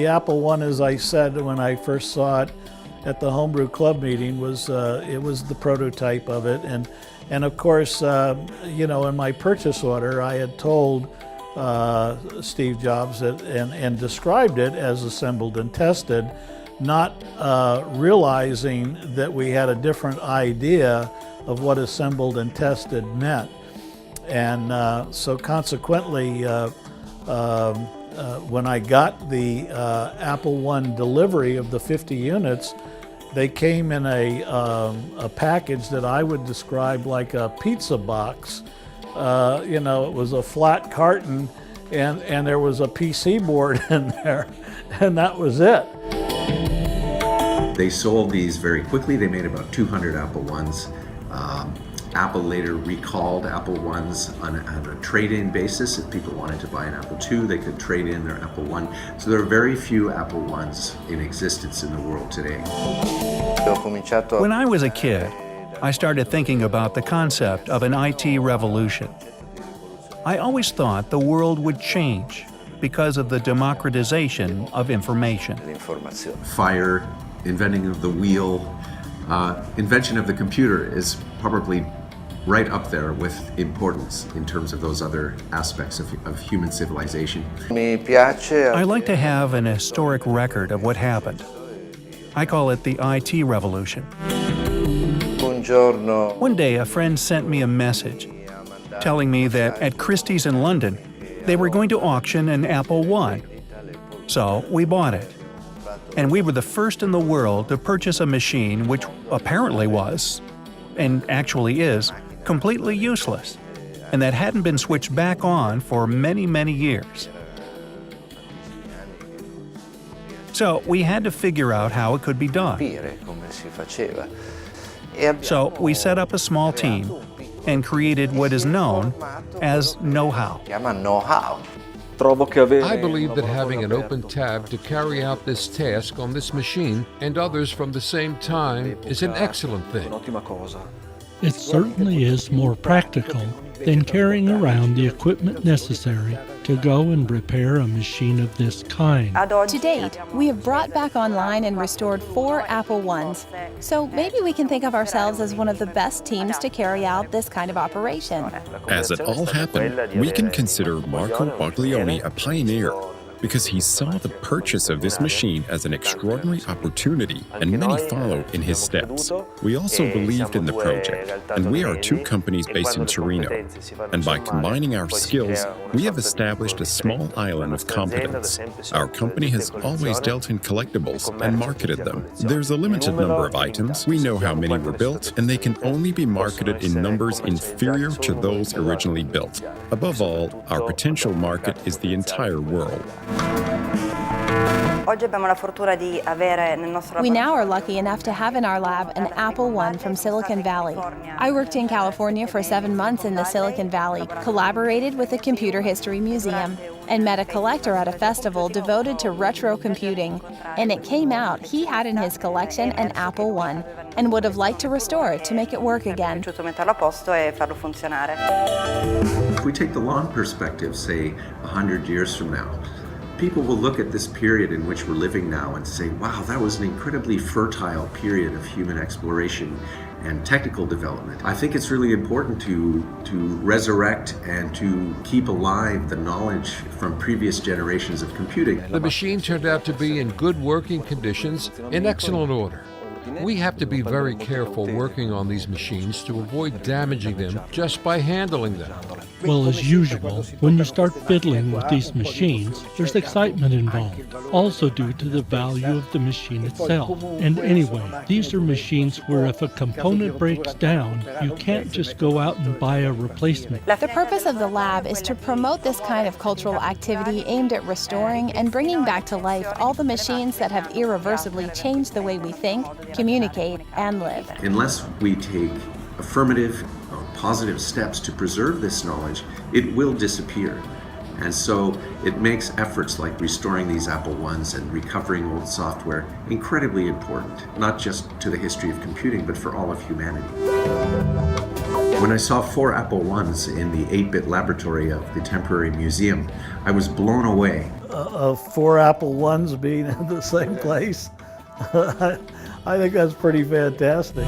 Apple I, as I said when I first saw it at the Homebrew Club meeting, was the prototype of it. And of course, in my purchase order, I had told Steve Jobs and described it as assembled and tested, not realizing that we had a different idea of what assembled and tested meant. And so consequently, when I got the Apple I delivery of the 50 units, they came in a package that I would describe like a pizza box. It was a flat carton, and there was a PC board in there, and that was it. They sold these very quickly. They made about 200 Apple I's. Apple later recalled Apple I's on a trade-in basis. If people wanted to buy an Apple II, they could trade in their Apple I. So there are very few Apple I's in existence in the world today. When I was a kid, I started thinking about the concept of an IT revolution. I always thought the world would change because of the democratization of information. Fire, inventing of the wheel, invention of the computer is probably right up there with importance in terms of those other aspects of human civilization. I like to have an historic record of what happened. I call it the IT revolution. One day, a friend sent me a message telling me that at Christie's in London, they were going to auction an Apple I. So we bought it. And we were the first in the world to purchase a machine which apparently was, and actually is, completely useless, and that hadn't been switched back on for many, many years. So we had to figure out how it could be done. So we set up a small team and created what is known as know-how. I believe that having an open tab to carry out this task on this machine and others from the same time is an excellent thing. It certainly is more practical than carrying around the equipment necessary to go and repair a machine of this kind. To date, we have brought back online and restored 4 Apple I's. So maybe we can think of ourselves as one of the best teams to carry out this kind of operation. As it all happened, we can consider Marco Boglione a pioneer because he saw the purchase of this machine as an extraordinary opportunity, and many followed in his steps. We also believed in the project, and we are 2 companies based in Torino. And by combining our skills, we have established a small island of competence. Our company has always dealt in collectibles and marketed them. There's a limited number of items, we know how many were built, and they can only be marketed in numbers inferior to those originally built. Above all, our potential market is the entire world. We now are lucky enough to have in our lab an Apple I from Silicon Valley. I worked in California for 7 months in the Silicon Valley, collaborated with the Computer History Museum, and met a collector at a festival devoted to retro computing. And it came out he had in his collection an Apple I and would have liked to restore it to make it work again. If we take the long perspective, say 100 years from now, people will look at this period in which we're living now and say, wow, that was an incredibly fertile period of human exploration and technical development. I think it's really important to resurrect and to keep alive the knowledge from previous generations of computing. The machine turned out to be in good working conditions, in excellent order. We have to be very careful working on these machines to avoid damaging them just by handling them. Well, as usual, when you start fiddling with these machines, there's excitement involved, also due to the value of the machine itself. And anyway, these are machines where if a component breaks down, you can't just go out and buy a replacement. The purpose of the lab is to promote this kind of cultural activity aimed at restoring and bringing back to life all the machines that have irreversibly changed the way we think, communicate, and live. Unless we take affirmative, positive steps to preserve this knowledge, it will disappear. And so it makes efforts like restoring these Apple I's and recovering old software incredibly important, not just to the history of computing, but for all of humanity. When I saw 4 Apple I's in the 8-bit laboratory of the temporary museum, I was blown away. of 4 Apple Ones being in the same place. I think that's pretty fantastic.